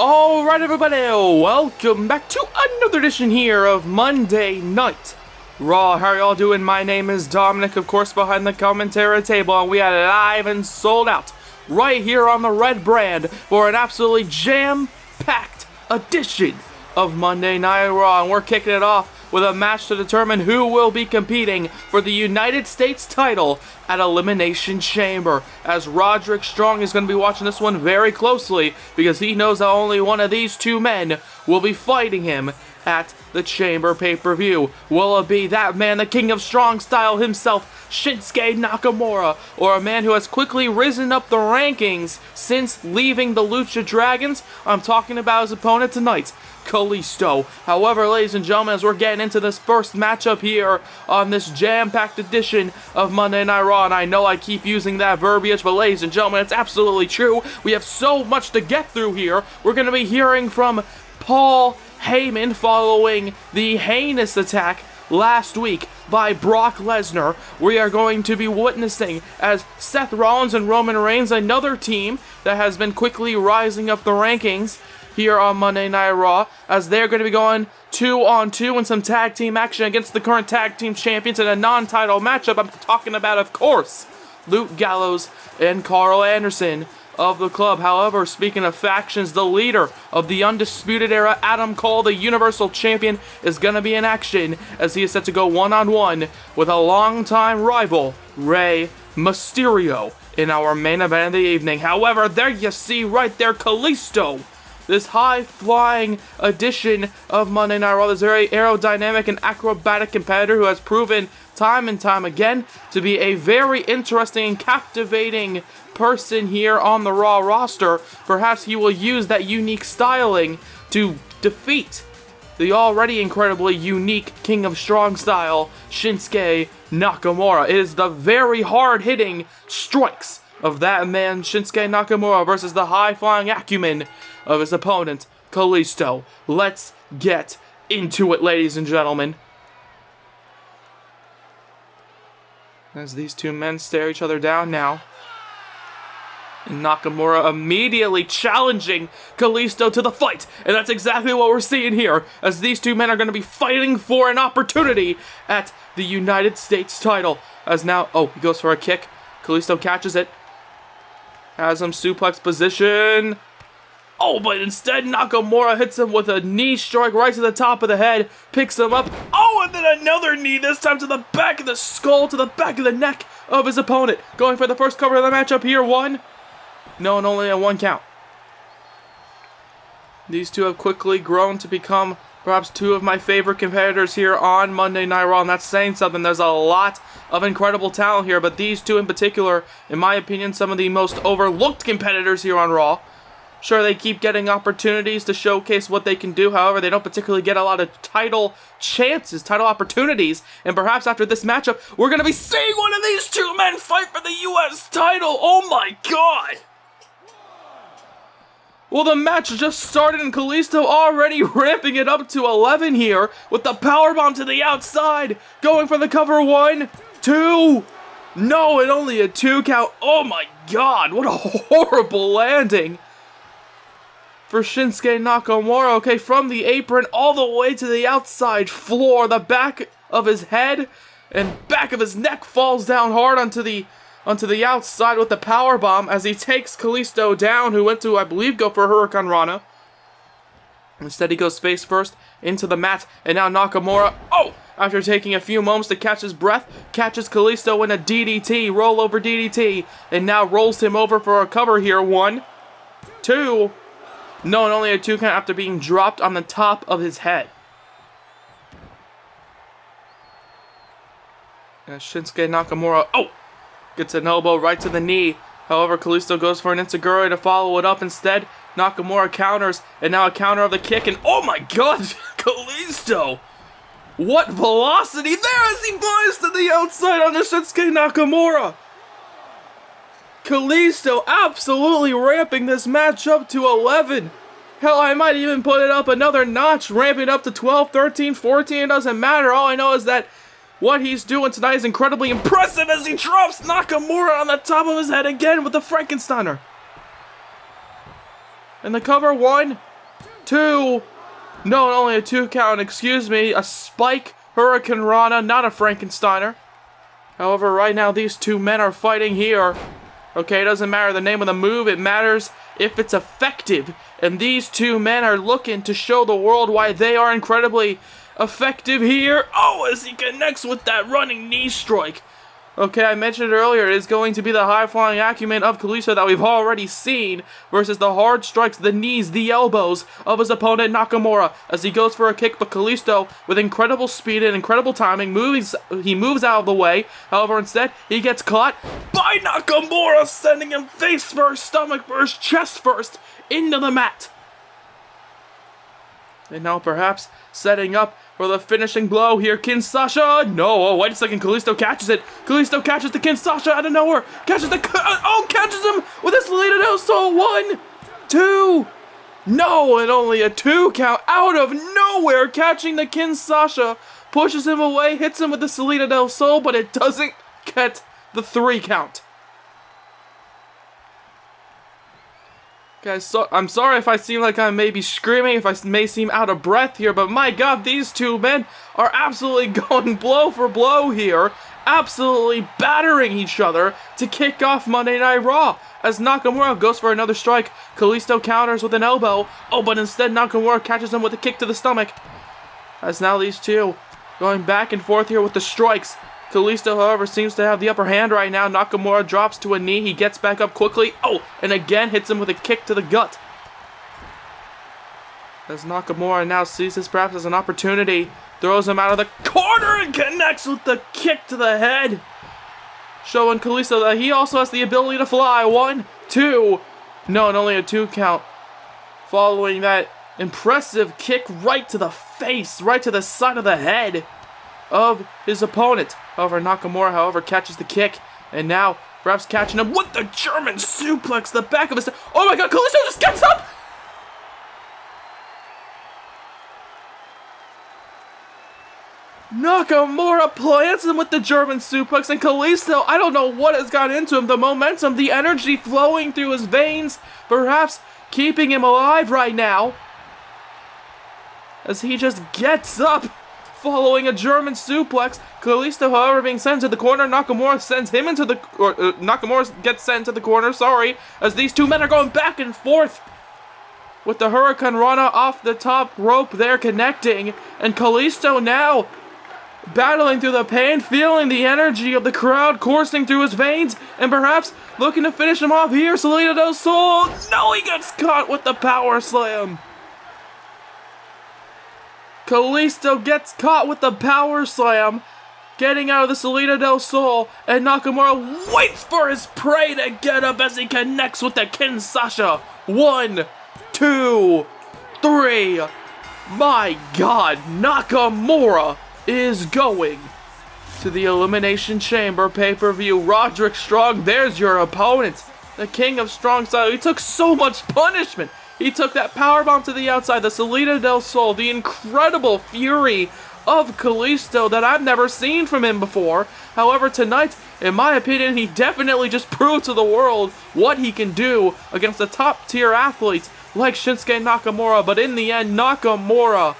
Alright everybody, welcome back to another edition here of Monday Night Raw. How are y'all doing? My name is Dominic, of course, behind the commentary table, and we are live and sold out right here on the Red brand for an absolutely jam-packed edition of Monday Night Raw, and we're kicking it off with a match to determine who will be competing for the United States title at Elimination Chamber, as Roderick Strong is going to be watching this one very closely because he knows that only one of these two men will be fighting him at the Chamber pay-per-view. Will it be that man, the King of Strong Style himself, Shinsuke Nakamura, or a man who has quickly risen up the rankings since leaving the Lucha Dragons? I'm talking about his opponent tonight, Kalisto. However, ladies and gentlemen, as we're getting into this first matchup here on this jam-packed edition of Monday Night Raw, and I know I keep using that verbiage, but ladies and gentlemen, it's absolutely true. We have so much to get through here. We're going to be hearing from Paul Heyman following the heinous attack last week by Brock Lesnar. We are going to be witnessing as Seth Rollins and Roman Reigns, another team that has been quickly rising up the rankings here on Monday Night Raw, as they're going to be going 2-on-2 in some tag team action against the current tag team champions in a non-title matchup. I'm talking about, of course, Luke Gallows and Carl Anderson of the club. However, speaking of factions, the leader of the Undisputed Era, Adam Cole, the Universal Champion, is going to be in action as he is set to go one-on-one with a longtime rival, Rey Mysterio, in our main event of the evening. However, there you see right there, Kalisto, this high-flying edition of Monday Night Raw, this very aerodynamic and acrobatic competitor who has proven time and time again to be a very interesting and captivating person here on the Raw roster. Perhaps he will use that unique styling to defeat the already incredibly unique King of Strong Style, Shinsuke Nakamura. It is the very hard-hitting strikes of that man, Shinsuke Nakamura, versus the high-flying acumen of his opponent, Kalisto. Let's get into it, ladies and gentlemen. As these two men stare each other down now, and Nakamura immediately challenging Kalisto to the fight. And that's exactly what we're seeing here, as these two men are going to be fighting for an opportunity at the United States title. As now, he goes for a kick. Kalisto catches it. Has him suplex position. But instead Nakamura hits him with a knee strike right to the top of the head. Picks him up. And then another knee, this time to the back of the skull, to the back of the neck of his opponent. Going for the first cover of the matchup here. One. No, and only a one count. These two have quickly grown to become perhaps two of my favorite competitors here on Monday Night Raw, and that's saying something. There's a lot of incredible talent here, but these two in particular, in my opinion, some of the most overlooked competitors here on Raw. Sure, they keep getting opportunities to showcase what they can do. However, they don't particularly get a lot of title chances, title opportunities. And perhaps after this matchup, we're going to be seeing one of these two men fight for the U.S. title. Oh my God! Well, the match just started and Kalisto already ramping it up to 11 here with the powerbomb to the outside. Going for the cover. 1, 2. No, and only a 2 count. Oh my God, what a horrible landing for Shinsuke Nakamura. Okay, from the apron all the way to the outside floor, the back of his head and back of his neck falls down hard onto the outside with the powerbomb as he takes Kalisto down, who went to, I believe, go for Hurricane Rana. Instead, he goes face first into the mat, and now Nakamura, after taking a few moments to catch his breath, catches Kalisto in a DDT, rollover DDT, and now rolls him over for a cover here. 1, 2. No, and only a 2 count after being dropped on the top of his head. And Shinsuke Nakamura, gets an elbow right to the knee. However, Kalisto goes for an enziguri to follow it up instead. Nakamura counters, and now a counter of the kick, and oh my God, Kalisto! What velocity there as he flies to the outside on the Shinsuke Nakamura! Kalisto absolutely ramping this match up to 11. Hell, I might even put it up another notch, ramping up to 12, 13, 14. It doesn't matter. All I know is that what he's doing tonight is incredibly impressive as he drops Nakamura on the top of his head again with the Frankensteiner. And the cover, 1, 2. No, only a 2 count, excuse me. A spike Hurricane Rana, not a Frankensteiner. However, right now these two men are fighting here. Okay, it doesn't matter the name of the move, it matters if it's effective. And these two men are looking to show the world why they are incredibly effective here. Oh, as he connects with that running knee strike. Okay, I mentioned earlier, it is going to be the high-flying acumen of Kalisto that we've already seen versus the hard strikes, the knees, the elbows of his opponent Nakamura as he goes for a kick, but Kalisto, with incredible speed and incredible timing, he moves out of the way. However, instead, he gets caught by Nakamura, sending him face first, stomach first, chest first into the mat. And now perhaps setting up for the finishing blow here, Kinshasa. No, oh, wait a second, Kalisto catches it. Kalisto catches the Kinshasa out of nowhere. Catches him with a Salida del Sol. 1, 2. No, and only a 2 count out of nowhere, catching the Kinshasa. Pushes him away, hits him with the Salida del Sol, but it doesn't get the 3 count. Guys, so I'm sorry if I seem like I may be screaming, if I may seem out of breath here, but my god, these two men are absolutely going blow for blow here, absolutely battering each other to kick off Monday Night Raw. As Nakamura goes for another strike, Kalisto counters with an elbow. Oh, but instead Nakamura catches him with a kick to the stomach. As now these two going back and forth here with the strikes. Kalisto, however, seems to have the upper hand right now. Nakamura drops to a knee. He gets back up quickly. Oh, and again hits him with a kick to the gut. As Nakamura now sees this perhaps as an opportunity, throws him out of the corner and connects with the kick to the head. Showing Kalisto that he also has the ability to fly. 1, 2. No, and only a 2 count. Following that impressive kick right to the face, right to the side of the head of his opponent. However, Nakamura, catches the kick, and now perhaps catching him with the German suplex, the back of his... Oh my god, Kalisto just gets up! Nakamura plants him with the German suplex, and Kalisto, I don't know what has got into him, the momentum, the energy flowing through his veins, perhaps keeping him alive right now, as he just gets up. Following a German suplex, Kalisto, however, being sent to the corner. Nakamura sends him into the... Nakamura gets sent to the corner, sorry. As these two men are going back and forth. With the Hurricane Rana off the top rope there connecting. And Kalisto now battling through the pain, feeling the energy of the crowd coursing through his veins. And perhaps looking to finish him off here. Salida del Sol. No, he gets caught with the power slam. Kalisto gets caught with the power slam, getting out of the Salida del Sol, and Nakamura waits for his prey to get up as he connects with the Kinshasa. 1, 2, 3. My god, Nakamura is going to the Elimination Chamber pay-per-view. Roderick Strong, there's your opponent. The king of strong style. He took so much punishment. He took that powerbomb to the outside, the Salida del Sol, the incredible fury of Kalisto that I've never seen from him before. However, tonight, in my opinion, he definitely just proved to the world what he can do against a top-tier athlete like Shinsuke Nakamura. But in the end, Nakamura,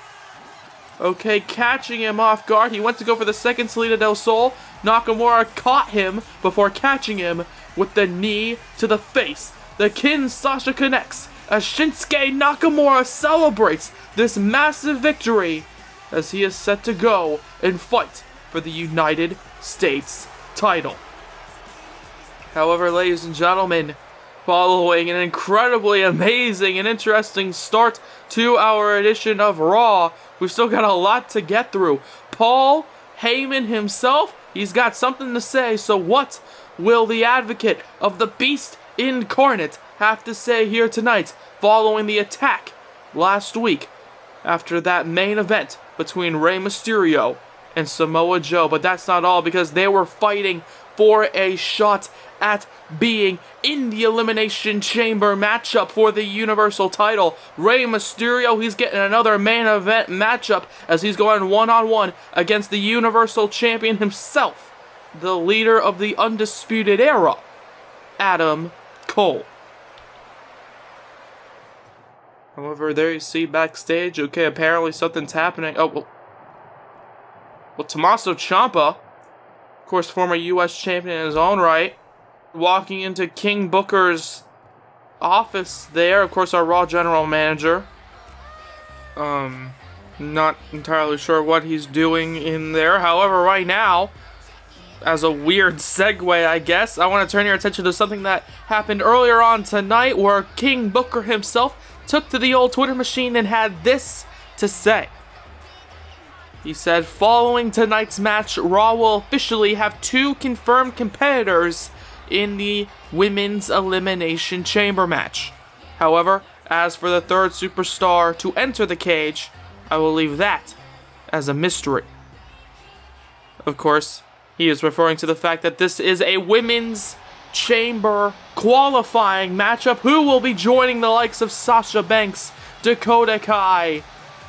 catching him off guard. He went to go for the second Salida del Sol. Nakamura caught him before catching him with the knee to the face. The Kinshasa connects as Shinsuke Nakamura celebrates this massive victory as he is set to go and fight for the United States title. However, ladies and gentlemen, following an incredibly amazing and interesting start to our edition of Raw, we've still got a lot to get through. Paul Heyman himself, he's got something to say, so what will the advocate of the Beast Incarnate have to say here tonight following the attack last week after that main event between Rey Mysterio and Samoa Joe? But that's not all, because they were fighting for a shot at being in the Elimination Chamber matchup for the Universal title. Rey Mysterio, he's getting another main event matchup as he's going one-on-one against the Universal Champion himself, the leader of the Undisputed Era, Adam Cole. However, there you see backstage. Okay, apparently something's happening. Oh, well, Tommaso Ciampa, of course, former U.S. champion in his own right, walking into King Booker's office there. Of course, our Raw general manager. Not entirely sure what he's doing in there. However, right now, as a weird segue, I guess, I want to turn your attention to something that happened earlier on tonight where King Booker himself took to the old Twitter machine and had this to say. He said, following tonight's match, Raw will officially have 2 confirmed competitors in the Women's Elimination Chamber match. However, as for the 3rd superstar to enter the cage, I will leave that as a mystery. Of course, he is referring to the fact that this is a Women's Chamber qualifying matchup. Who will be joining the likes of Sasha Banks, Dakota Kai,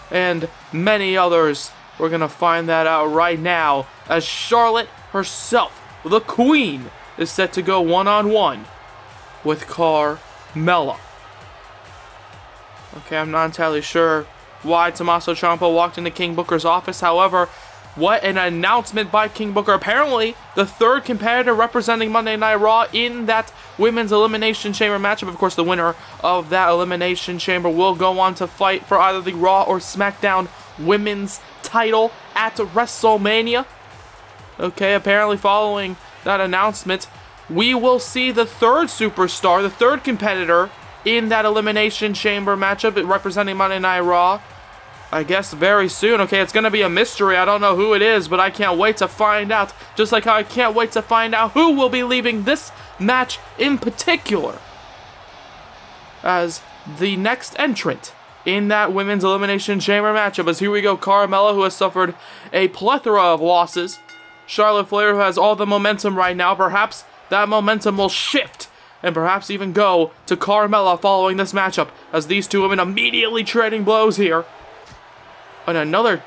and many others? We're going to find that out right now as Charlotte herself, the Queen, is set to go one-on-one with Carmella. Okay, I'm not entirely sure why Tommaso Ciampa walked into King Booker's office. However, what an announcement by King Booker. Apparently, the 3rd competitor representing Monday Night Raw in that Women's Elimination Chamber matchup. Of course, the winner of that Elimination Chamber will go on to fight for either the Raw or SmackDown Women's title at WrestleMania. Okay, apparently following that announcement, we will see the 3rd superstar, the 3rd competitor in that Elimination Chamber matchup representing Monday Night Raw. I guess very soon. Okay, it's going to be a mystery. I don't know who it is, but I can't wait to find out. Just like how I can't wait to find out who will be leaving this match in particular as the next entrant in that Women's Elimination Chamber matchup. As here we go, Carmella, who has suffered a plethora of losses. Charlotte Flair, who has all the momentum right now. Perhaps that momentum will shift and perhaps even go to Carmella following this matchup, as these 2 women immediately trading blows here. And another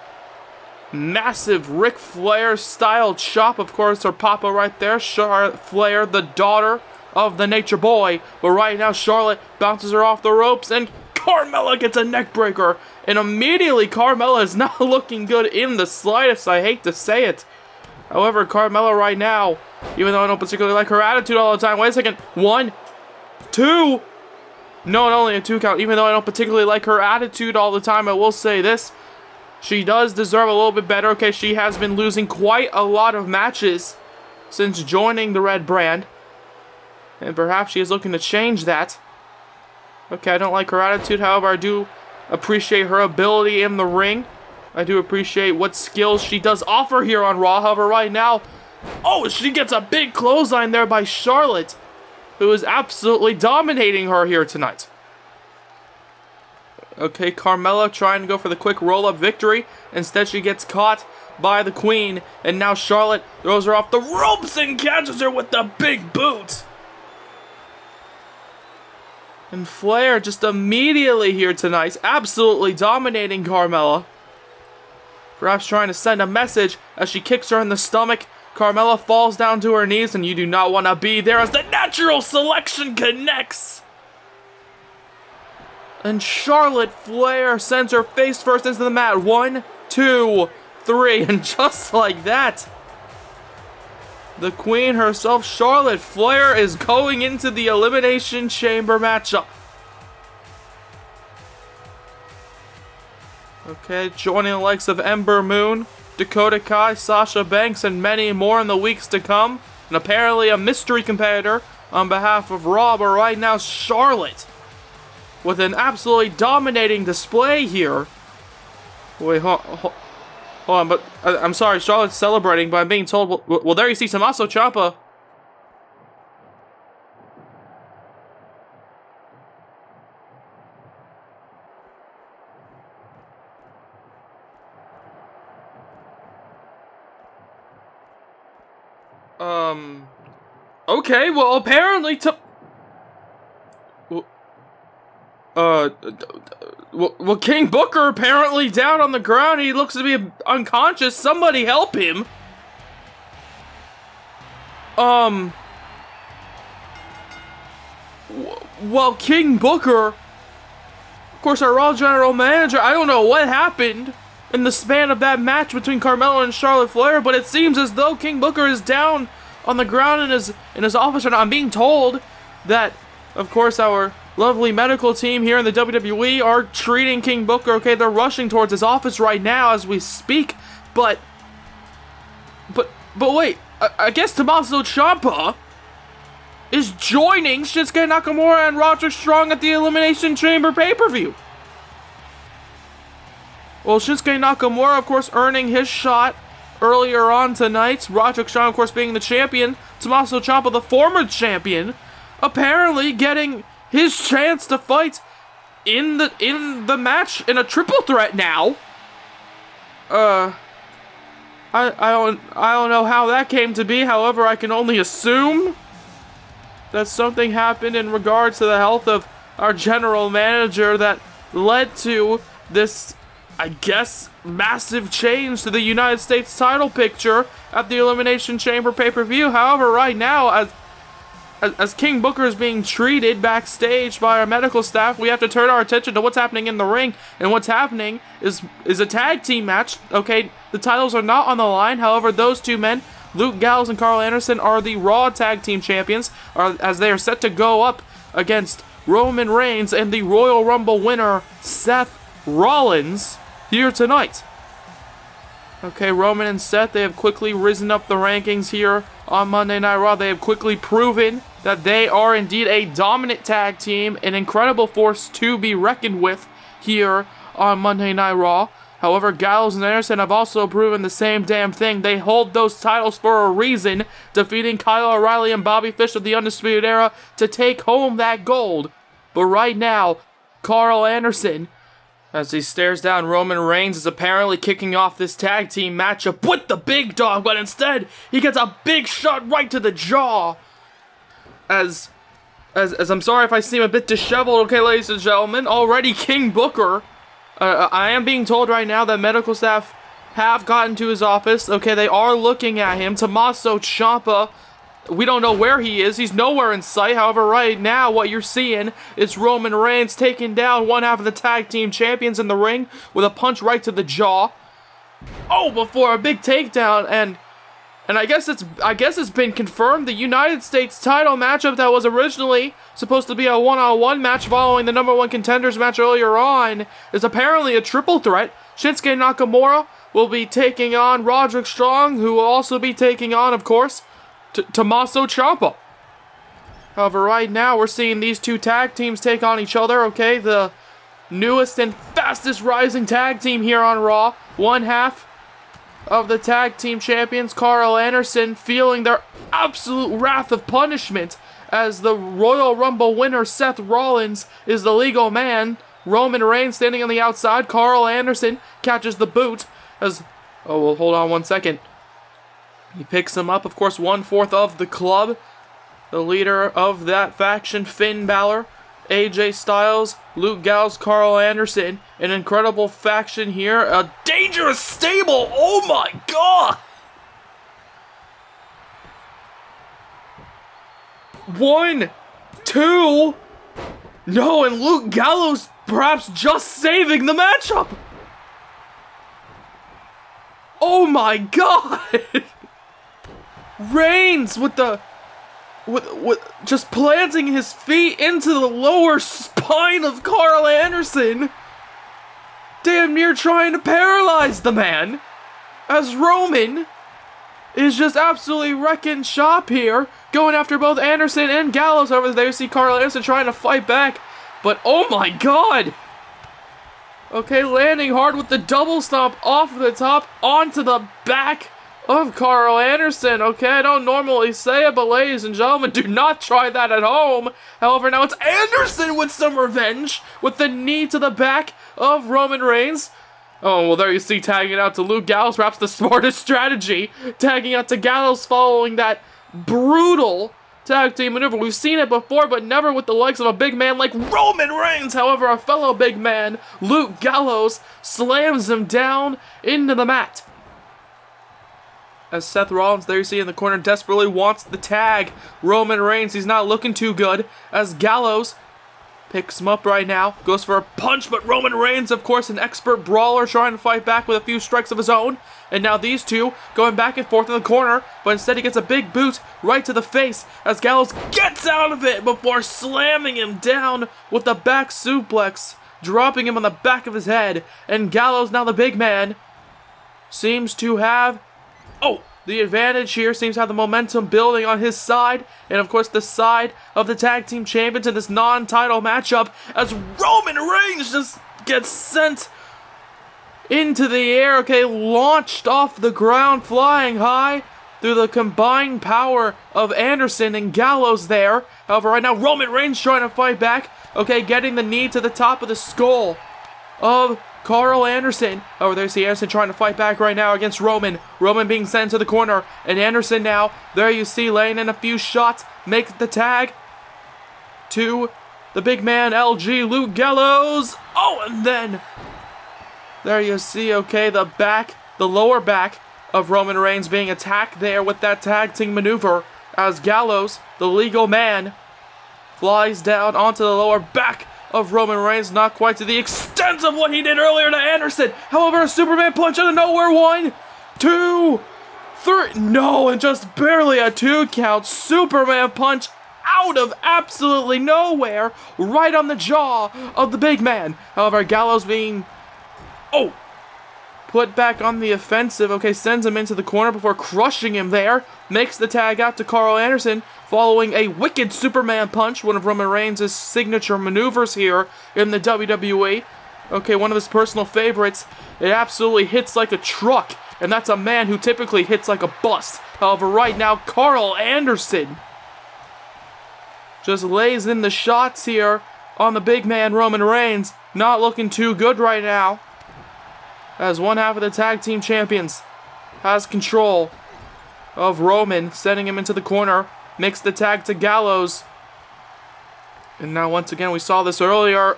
massive Ric Flair style chop. Of course, her papa right there, Charlotte Flair, the daughter of the Nature Boy. But right now, Charlotte bounces her off the ropes, and Carmella gets a neck breaker. And immediately, Carmella is not looking good in the slightest. I hate to say it. However, Carmella right now, even though I don't particularly like her attitude all the time. Wait a second. 1, 2. No, only a 2 count. Even though I don't particularly like her attitude all the time, I will say this. She does deserve a little bit better. Okay, she has been losing quite a lot of matches since joining the Red Brand. And perhaps she is looking to change that. Okay, I don't like her attitude. However, I do appreciate her ability in the ring. I do appreciate what skills she does offer here on Raw. However, right now, oh, she gets a big clothesline there by Charlotte, who is absolutely dominating her here tonight. Okay, Carmella trying to go for the quick roll-up victory. Instead, she gets caught by the Queen. And now Charlotte throws her off the ropes and catches her with the big boot. And Flair just immediately here tonight, absolutely dominating Carmella. Perhaps trying to send a message as she kicks her in the stomach. Carmella falls down to her knees, and you do not want to be there as the natural selection connects. And Charlotte Flair sends her face first into the mat. 1, 2, 3. And just like that, the Queen herself, Charlotte Flair, is going into the Elimination Chamber matchup. Okay, joining the likes of Ember Moon, Dakota Kai, Sasha Banks, and many more in the weeks to come. And apparently a mystery competitor on behalf of Raw. But right now, Charlotte, with an absolutely dominating display here. Wait, hold on, but I'm sorry, Charlotte's celebrating, but I'm being told, well, there you see Tommaso Ciampa. Okay, well, apparently well, King Booker apparently down on the ground. He looks to be unconscious. Somebody help him. Well, King Booker Of course, our Raw General Manager, I don't know what happened in the span of that match between Carmella and Charlotte Flair, but it seems as though King Booker is down on the ground in his office right now. I'm being told that, of course, our lovely medical team here in the WWE are treating King Booker. Okay, they're rushing towards his office right now as we speak, but wait, I guess Tommaso Ciampa is joining Shinsuke Nakamura and Roderick Strong at the Elimination Chamber pay-per-view. Well, Shinsuke Nakamura, of course, earning his shot earlier on tonight. Roderick Strong, of course, being the champion. Tommaso Ciampa, the former champion, apparently getting his chance to fight in the match in a triple threat now. I don't know how that came to be. However, I can only assume that something happened in regards to the health of our general manager that led to this, I guess, massive change to the United States title picture at the Elimination Chamber pay-per-view. However, right now, as King Booker is being treated backstage by our medical staff, we have to turn our attention to what's happening in the ring. And what's happening is a tag team match. Okay, the titles are not on the line. However, those two men, Luke Gallows and Carl Anderson, are the Raw Tag Team Champions, as they are set to go up against Roman Reigns and the Royal Rumble winner, Seth Rollins, here tonight. Okay, Roman and Seth, they have quickly risen up the rankings here on Monday Night Raw. They have quickly proven that they are indeed a dominant tag team, an incredible force to be reckoned with here on Monday Night Raw. However, Gallows and Anderson have also proven the same damn thing. They hold those titles for a reason, defeating Kyle O'Reilly and Bobby Fish of the Undisputed Era to take home that gold. But right now, Carl Anderson, as he stares down Roman Reigns, is apparently kicking off this tag team matchup with the big dog, but instead, he gets a big shot right to the jaw. As I'm sorry if I seem a bit disheveled, okay, ladies and gentlemen, already King Booker, I am being told right now that medical staff have gotten to his office. Okay, they are looking at him. Tommaso Ciampa, we don't know where he is. He's nowhere in sight. However, right now, what you're seeing is Roman Reigns taking down one half of the tag team champions in the ring with a punch right to the jaw. Oh, before a big takedown, and I guess it's been confirmed. The United States title matchup that was originally supposed to be a one-on-one match following the number one contenders match earlier on is apparently a triple threat. Shinsuke Nakamura will be taking on Roderick Strong, who will also be taking on, of course, Tommaso Ciampa. However, right now we're seeing these two tag teams take on each other. Okay, the newest and fastest rising tag team here on Raw. One half of the tag team champions, Carl Anderson, feeling their absolute wrath of punishment as the Royal Rumble winner, Seth Rollins, is the legal man. Roman Reigns standing on the outside. Carl Anderson catches the boot as... Oh, well, hold on one second. He picks him up, of course, 1/4 of the club. The leader of that faction, Finn Balor, AJ Styles, Luke Gallows, Carl Anderson. An incredible faction here. A dangerous stable. Oh my god. 1, 2. No, and Luke Gallows perhaps just saving the matchup. Oh my god. Reigns with just planting his feet into the lower spine of Carl Anderson, damn near trying to paralyze the man, as Roman is just absolutely wrecking shop here, going after both Anderson and Gallows over there. You see Carl Anderson trying to fight back, but oh my god! Okay, landing hard with the double stomp off the top onto the back of Carl Anderson. Okay, I don't normally say it, but ladies and gentlemen, do not try that at home. However, now it's Anderson with some revenge with the knee to the back of Roman Reigns. Oh, well, there you see tagging out to Luke Gallows, perhaps the smartest strategy. Tagging out to Gallows following that brutal tag team maneuver. We've seen it before, but never with the likes of a big man like Roman Reigns. However, a fellow big man, Luke Gallows, slams him down into the mat. As Seth Rollins, there you see in the corner, desperately wants the tag. Roman Reigns, he's not looking too good. As Gallows Picks him up right now. Goes for a punch, but Roman Reigns, of course, an expert brawler, trying to fight back with a few strikes of his own. And now these two going back and forth in the corner, but instead he gets a big boot right to the face as Gallows gets out of it before slamming him down with the back suplex, dropping him on the back of his head. And Gallows, now the big man, seems to have the advantage here, seems to have the momentum building on his side, and of course the side of the tag team champions in this non-title matchup, as Roman Reigns just gets sent into the air, okay, launched off the ground, flying high through the combined power of Anderson and Gallows there. However, right now Roman Reigns trying to fight back, okay, getting the knee to the top of the skull of Carl Anderson. Oh, there's the Anderson trying to fight back right now against Roman. Roman being sent to the corner. And Anderson now, there you see, laying in a few shots. Makes the tag to the big man, LG Luke Gallows. Oh, and then there you see, okay, the lower back of Roman Reigns being attacked there with that tag team maneuver. As Gallows, the legal man, flies down onto the lower back of Roman Reigns, not quite to the extent of what he did earlier to Anderson. However, a Superman punch out of nowhere. 1, 2, 3. No, and just barely a 2 count. Superman punch out of absolutely nowhere, right on the jaw of the big man. However, Gallows being put back on the offensive. Okay, sends him into the corner before crushing him there. Makes the tag out to Carl Anderson, following a wicked Superman punch, one of Roman Reigns' signature maneuvers here in the WWE. Okay, one of his personal favorites. It absolutely hits like a truck, and that's a man who typically hits like a bus. However, right now, Carl Anderson just lays in the shots here on the big man, Roman Reigns. Not looking too good right now, as one half of the tag team champions has control of Roman, sending him into the corner. Makes the tag to Gallows. And now once again, we saw this earlier.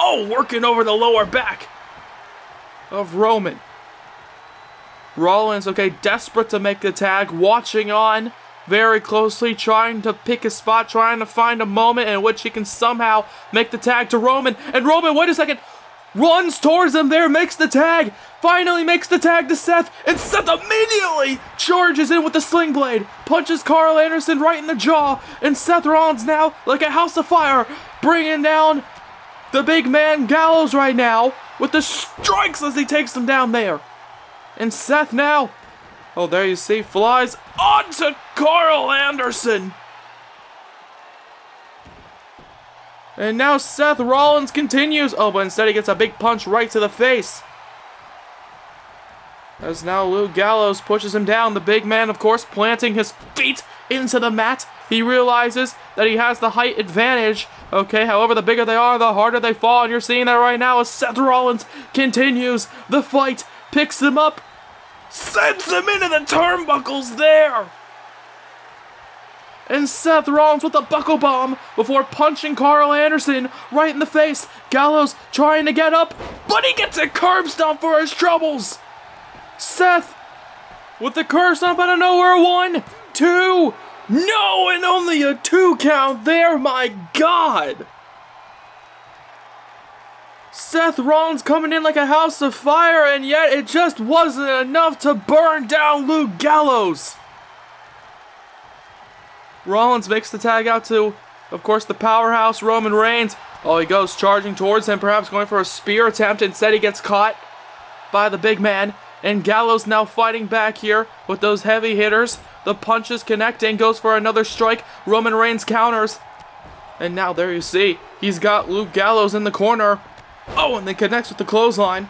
Working over the lower back of Roman. Rollins, okay, desperate to make the tag, watching on very closely, trying to pick a spot, trying to find a moment in which he can somehow make the tag to Roman. And Roman, wait a second, runs towards him there, makes the tag, finally makes the tag to Seth, and Seth immediately charges in with the sling blade, punches Carl Anderson right in the jaw, and Seth Rollins now, like a house of fire, bringing down the big man Gallows right now, with the strikes as he takes him down there. And Seth now, there you see, flies onto Carl Anderson. And now Seth Rollins continues. But instead he gets a big punch right to the face. As now Luke Gallows pushes him down. The big man, of course, planting his feet into the mat. He realizes that he has the height advantage. Okay, however, the bigger they are, the harder they fall. And you're seeing that right now as Seth Rollins continues the fight. Picks him up. Sends him into the turnbuckles there. And Seth Rollins with a buckle bomb before punching Carl Anderson right in the face. Gallows trying to get up, but he gets a curb stomp for his troubles. Seth with the curb stomp out of nowhere. 1, 2, no, and only a 2 count there, my God. Seth Rollins coming in like a house of fire, and yet it just wasn't enough to burn down Luke Gallows. Rollins makes the tag out to, of course, the powerhouse Roman Reigns. He goes charging towards him, perhaps going for a spear attempt. Instead, he gets caught by the big man. And Gallows now fighting back here with those heavy hitters. The punches connecting, goes for another strike. Roman Reigns counters. And now there you see, he's got Luke Gallows in the corner. And then connects with the clothesline.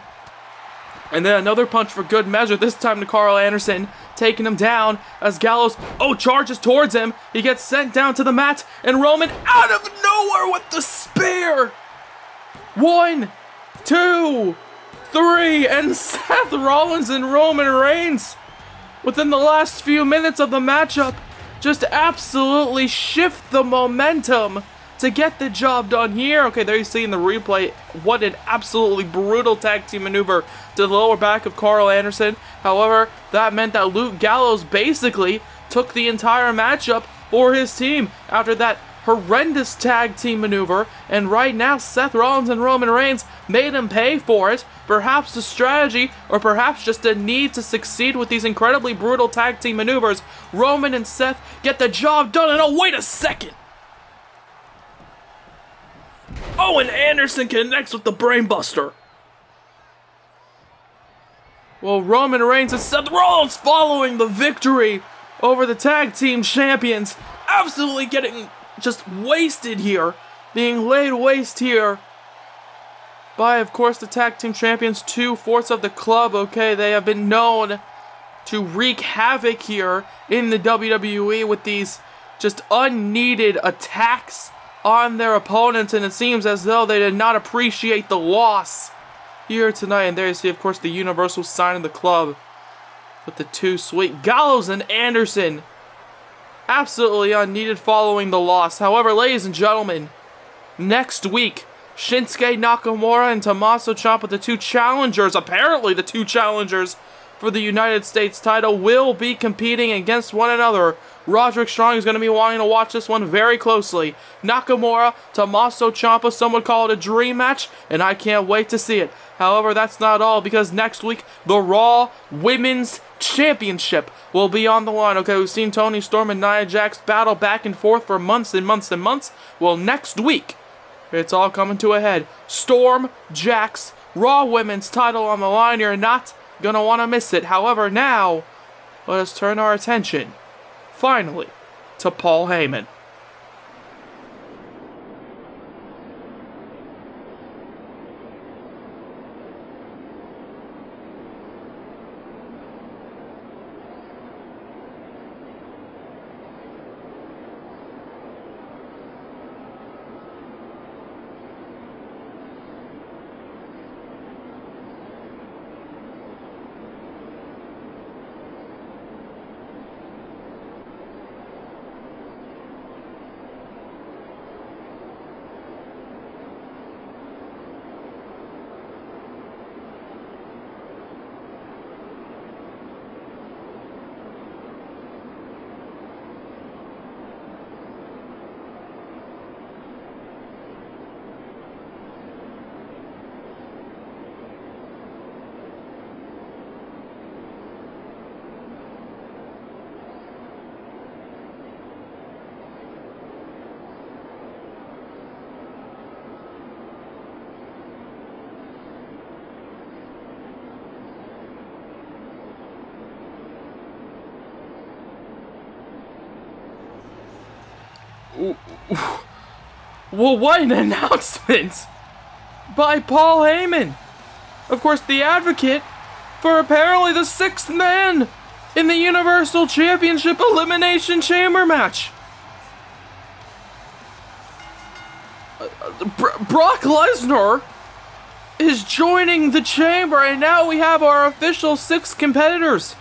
And then another punch for good measure, this time to Carl Anderson, taking him down as Gallows, charges towards him. He gets sent down to the mat, and Roman out of nowhere with the spear. 1, 2, 3, and Seth Rollins and Roman Reigns, within the last few minutes of the matchup, just absolutely shift the momentum to get the job done here. Okay, there you see in the replay, what an absolutely brutal tag team maneuver to the lower back of Carl Anderson. However, that meant that Luke Gallows basically took the entire matchup for his team after that horrendous tag team maneuver, and right now Seth Rollins and Roman Reigns made him pay for it. Perhaps a strategy, or perhaps just a need to succeed with these incredibly brutal tag team maneuvers. Roman and Seth get the job done, and oh, wait a second! Oh, and Anderson connects with the Brainbuster. Well, Roman Reigns and Seth Rollins following the victory over the tag team champions. Absolutely getting just wasted here. Being laid waste here by, of course, the tag team champions, 2/4 of the club. Okay, they have been known to wreak havoc here in the WWE with these just unneeded attacks on their opponents, and it seems as though they did not appreciate the loss here tonight. And there you see, of course, the universal sign of the club with the two sweet Gallows and Anderson. Absolutely unneeded following the loss. However, ladies and gentlemen, next week, Shinsuke Nakamura and Tommaso Ciampa, the two challengers, apparently the two challengers for the United States title, will be competing against one another. Roderick Strong is going to be wanting to watch this one very closely. Nakamura, Tommaso Ciampa, some would call it a dream match, and I can't wait to see it. However, that's not all, because next week, the Raw Women's Championship will be on the line. Okay, we've seen Toni Storm and Nia Jax battle back and forth for months and months and months. Well, next week, it's all coming to a head. Storm, Jax, Raw Women's title on the line. You're not going to want to miss it. However, now, let us turn our attention, finally, to Paul Heyman. Well, what an announcement by Paul Heyman. Of course, the advocate for apparently the 6th man in the Universal Championship Elimination Chamber match. Brock Lesnar is joining the chamber, and now we have our official 6 competitors.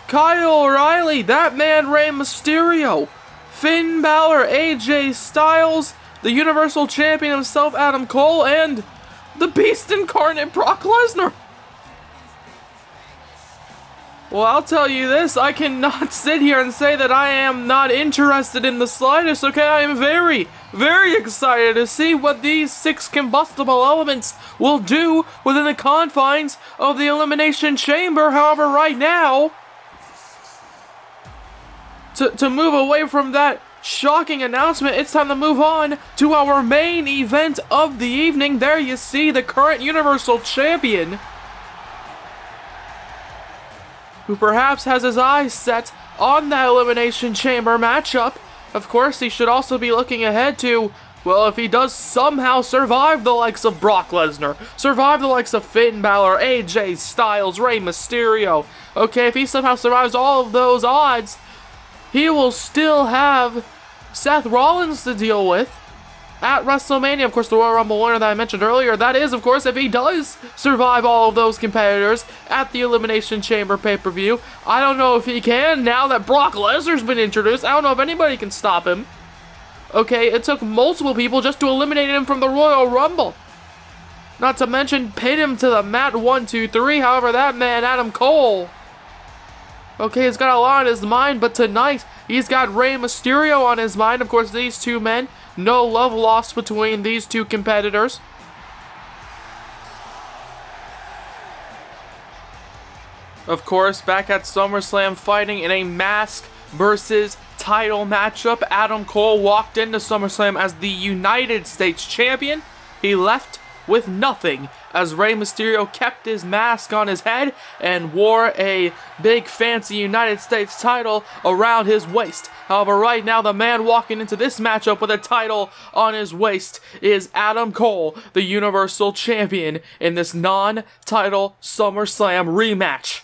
Kyle O'Reilly, that man Rey Mysterio, Finn Balor, AJ Styles, the Universal Champion himself, Adam Cole, and the Beast Incarnate, Brock Lesnar. Well, I'll tell you this, I cannot sit here and say that I am not interested in the slightest, okay? I am very, very excited to see what these 6 combustible elements will do within the confines of the Elimination Chamber. However, right now, to move away from that shocking announcement, it's time to move on to our main event of the evening. There you see the current Universal Champion, who perhaps has his eyes set on that Elimination Chamber matchup. Of course, he should also be looking ahead to, well, if he does somehow survive the likes of Brock Lesnar, survive the likes of Finn Balor, AJ Styles, Rey Mysterio, okay, if he somehow survives all of those odds, he will still have Seth Rollins to deal with at WrestleMania. Of course, the Royal Rumble winner that I mentioned earlier. That is, of course, if he does survive all of those competitors at the Elimination Chamber pay-per-view. I don't know if he can now that Brock Lesnar's been introduced. I don't know if anybody can stop him. Okay, it took multiple people just to eliminate him from the Royal Rumble. Not to mention pin him to the mat 1, 2, 3. However, that man, Adam Cole, okay, he's got a lot on his mind, but tonight, He's got Rey Mysterio on his mind. Of course, these two men, no love lost between these two competitors. Of course, back at SummerSlam, fighting in a mask versus title matchup, Adam Cole walked into SummerSlam as the United States Champion. He left with nothing as Rey Mysterio kept his mask on his head and wore a big fancy United States title around his waist. However, right now the man walking into this matchup with a title on his waist is Adam Cole, the Universal Champion, in this non-title SummerSlam rematch.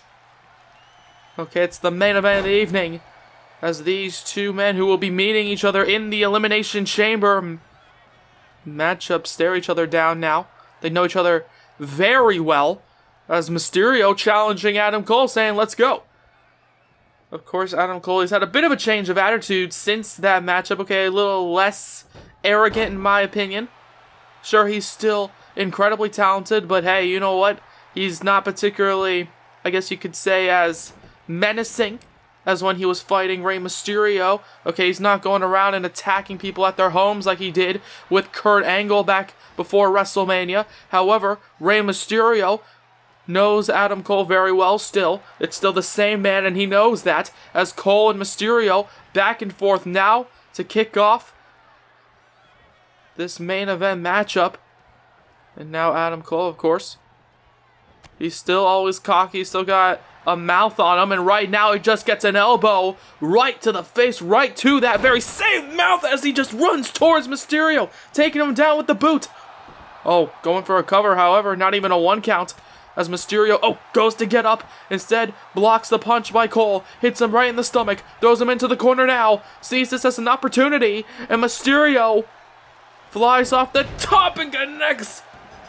Okay, it's the main event of the evening as these two men who will be meeting each other in the Elimination Chamber matchup stare each other down now. They know each other very well as Mysterio challenging Adam Cole, saying, "Let's go." Of course, Adam Cole has had a bit of a change of attitude since that matchup. Okay, a little less arrogant in my opinion. Sure, he's still incredibly talented, but hey, you know what? He's not particularly, I guess you could say, as menacing as when he was fighting Rey Mysterio. Okay, he's not going around and attacking people at their homes like he did with Kurt Angle back before WrestleMania. However, Rey Mysterio knows Adam Cole very well still. It's still the same man, and he knows that, as Cole and Mysterio back and forth now to kick off this main event matchup. And now Adam Cole, of course, he's still always cocky, still got a mouth on him, and right now he just gets an elbow right to the face, right to that very same mouth as he just runs towards Mysterio, taking him down with the boot. Oh, going for a cover, however, not even a 1 count, as Mysterio, goes to get up, instead blocks the punch by Cole, hits him right in the stomach, throws him into the corner now, sees this as an opportunity, and Mysterio flies off the top and connects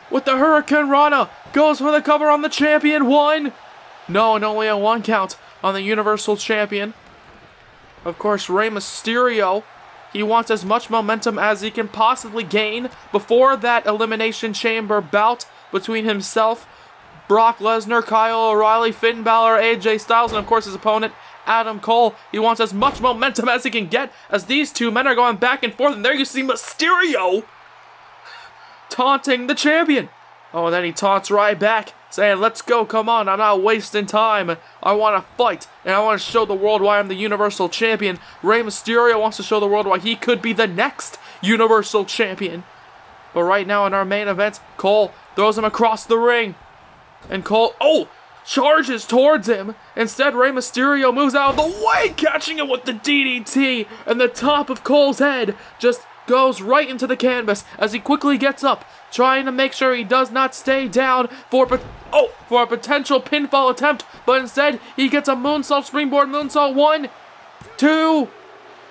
with the Hurricane Rana, goes for the cover on the champion, 1. No, and only a 1 count on the Universal Champion. Of course, Rey Mysterio, he wants as much momentum as he can possibly gain before that Elimination Chamber bout between himself, Brock Lesnar, Kyle O'Reilly, Finn Balor, AJ Styles, and of course his opponent, Adam Cole. He wants as much momentum as he can get as these two men are going back and forth, and there you see Mysterio taunting the champion. Oh, and then he taunts right back, saying, "Let's go, come on, I'm not wasting time. I want to fight, and I want to show the world why I'm the Universal Champion." Rey Mysterio wants to show the world why he could be the next Universal Champion. But right now in our main event, Cole throws him across the ring. And Cole, charges towards him. Instead, Rey Mysterio moves out of the way, catching him with the DDT. And the top of Cole's head just goes right into the canvas as he quickly gets up, trying to make sure he does not stay down for a potential pinfall attempt, but instead he gets a moonsault, springboard moonsault, 1, 2,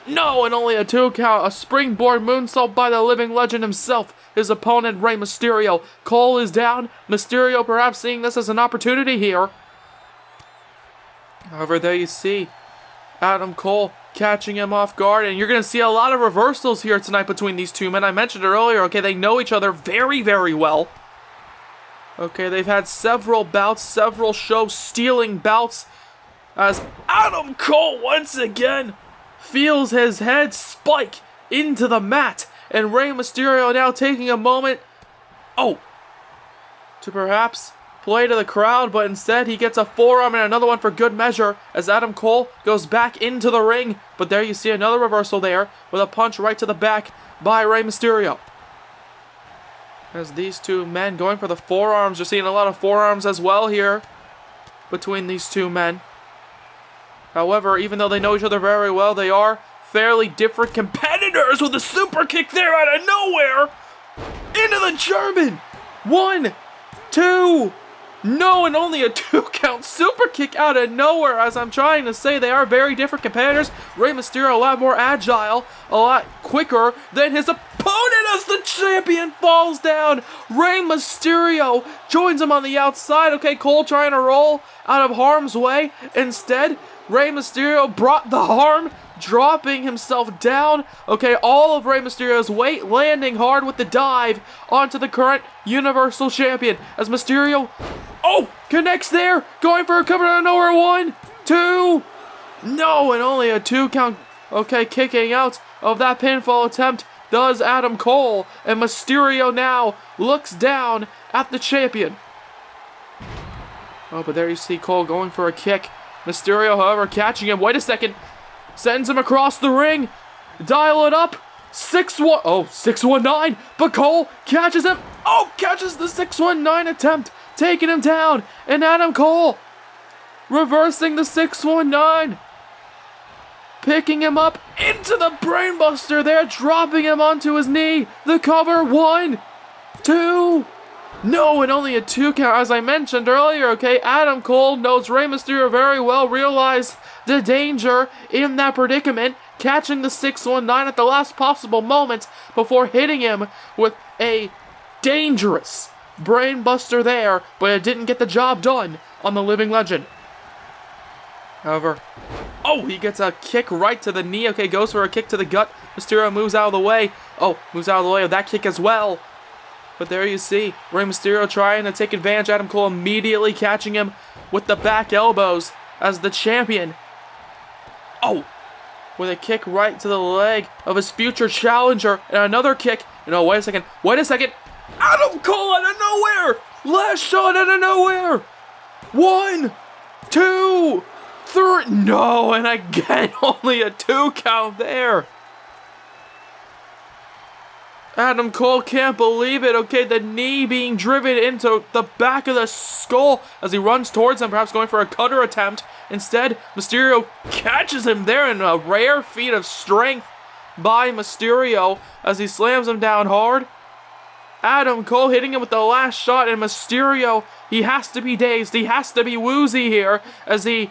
no, and only a 2 count, a springboard moonsault by the living legend himself, his opponent Rey Mysterio. Cole is down, Mysterio perhaps seeing this as an opportunity here. However, there you see Adam Cole catching him off guard, and you're going to see a lot of reversals here tonight between these two men. I mentioned it earlier, okay, they know each other very, very well. Okay, they've had several bouts, several show-stealing bouts, as Adam Cole once again feels his head spike into the mat, and Rey Mysterio now taking a moment, to perhaps play to the crowd, but instead he gets a forearm and another one for good measure as Adam Cole goes back into the ring. But there you see another reversal there with a punch right to the back by Rey Mysterio. As these two men going for the forearms, you're seeing a lot of forearms as well here between these two men. However, even though they know each other very well, they are fairly different competitors with a super kick there out of nowhere into the German. 1, 2, no, and only a 2 count super kick out of nowhere. As I'm trying to say, they are very different competitors. Rey Mysterio a lot more agile, a lot quicker than his opponent as the champion falls down. Rey Mysterio joins him on the outside. Okay, Cole trying to roll out of harm's way. Instead, Rey Mysterio brought the harm, dropping himself down. Okay, all of Rey Mysterio's weight landing hard with the dive onto the current Universal Champion. As Mysterio, connects there, going for a cover out of nowhere. 1, 2, no, and only a 2 count Okay, kicking out of that pinfall attempt does Adam Cole, and Mysterio now looks down at the champion. Oh, but there you see Cole going for a kick. Mysterio, however, catching him. Wait a second. Sends him across the ring. Dial it up. 6-1. Oh, 619. But Cole catches him. Oh, catches the 619 attempt. Taking him down. And Adam Cole reversing the 619. Picking him up into the brainbuster there. Dropping him onto his knee. The cover. 1, 2. No, and only a 2 count. As I mentioned earlier, okay, Adam Cole knows Rey Mysterio very well, realized the danger in that predicament, catching the 619 at the last possible moment before hitting him with a dangerous brainbuster there, but it didn't get the job done on the living legend. However, oh, he gets a kick right to the knee. Okay, goes for a kick to the gut. Mysterio moves out of the way. Oh, moves out of the way of that kick as well. But there you see, Rey Mysterio trying to take advantage. Adam Cole immediately catching him with the back elbows as the champion. Oh, with a kick right to the leg of his future challenger. And another kick. And oh, wait a second. Adam Cole out of nowhere. Last shot out of nowhere. 1, 2, 3. No, and again, only a 2 count there. Adam Cole can't believe it. Okay, the knee being driven into the back of the skull as he runs towards him, perhaps going for a cutter attempt. Instead, Mysterio catches him there in a rare feat of strength by Mysterio as he slams him down hard. Adam Cole hitting him with the last shot, and Mysterio, he has to be dazed. He has to be woozy here as he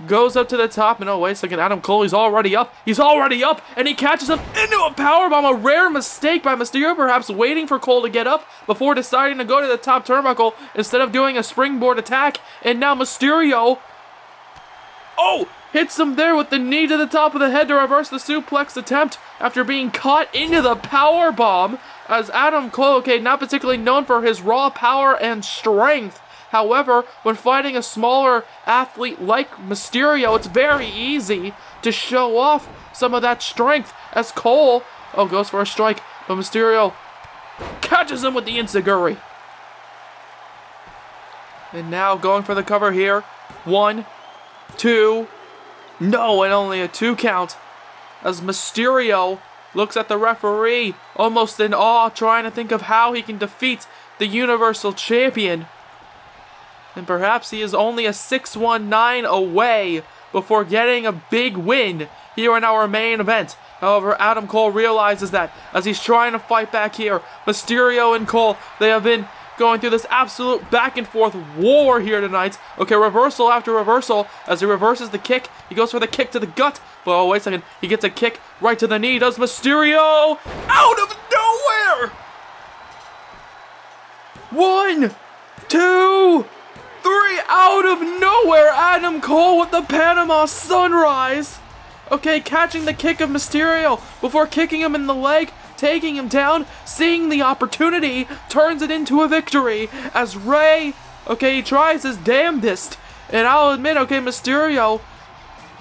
goes up to the top, and oh, wait a second, Adam Cole, he's already up, and he catches him into a powerbomb, a rare mistake by Mysterio, perhaps waiting for Cole to get up before deciding to go to the top turnbuckle instead of doing a springboard attack, and now Mysterio, oh, hits him there with the knee to the top of the head to reverse the suplex attempt after being caught into the powerbomb, as Adam Cole, okay, not particularly known for his raw power and strength. However, when fighting a smaller athlete like Mysterio, it's very easy to show off some of that strength as Cole, oh, goes for a strike, but Mysterio catches him with the enziguri. And now going for the cover here. 1, 2, no, and only a 2 count as Mysterio looks at the referee almost in awe, trying to think of how he can defeat the Universal Champion. And perhaps he is only a 619 away before getting a big win here in our main event. However, Adam Cole realizes that as he's trying to fight back here. Mysterio and Cole, they have been going through this absolute back and forth war here tonight. Okay, reversal after reversal as he reverses the kick. He goes for the kick to the gut. But oh, wait a second. He gets a kick right to the knee. Does Mysterio out of nowhere? 1, 2, 3, out of nowhere, Adam Cole with the Panama Sunrise. Okay, catching the kick of Mysterio before kicking him in the leg, taking him down, seeing the opportunity, turns it into a victory as Rey, okay, he tries his damnedest. And I'll admit, okay, Mysterio,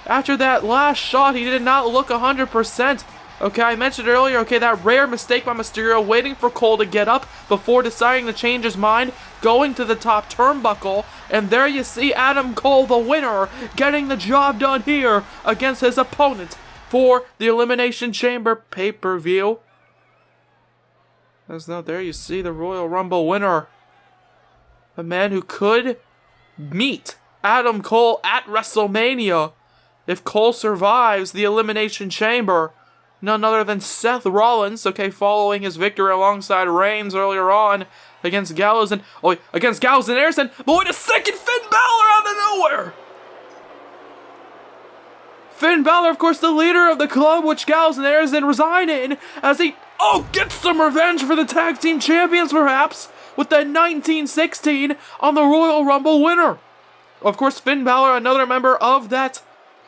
after that last shot, he did not look 100%. Okay, I mentioned earlier, okay, that rare mistake by Mysterio, waiting for Cole to get up before deciding to change his mind, going to the top turnbuckle, and there you see Adam Cole, the winner, getting the job done here against his opponent for the Elimination Chamber pay-per-view. As now there you see the Royal Rumble winner, a man who could meet Adam Cole at WrestleMania if Cole survives the Elimination Chamber. None other than Seth Rollins, okay, following his victory alongside Reigns earlier on against Gallows and Anderson. But wait a second, Finn Balor out of nowhere! Finn Balor, of course, the leader of the club, which Gallows and Anderson resign in, as he, gets some revenge for the tag team champions, perhaps, with the 1916 on the Royal Rumble winner. Of course, Finn Balor, another member of that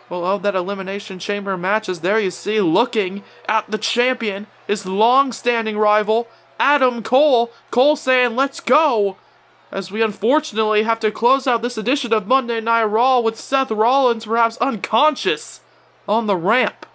Elimination Chamber matches. There you see, looking at the champion, his long-standing rival, Adam Cole. Cole saying, let's go, as we unfortunately have to close out this edition of Monday Night Raw with Seth Rollins perhaps unconscious on the ramp.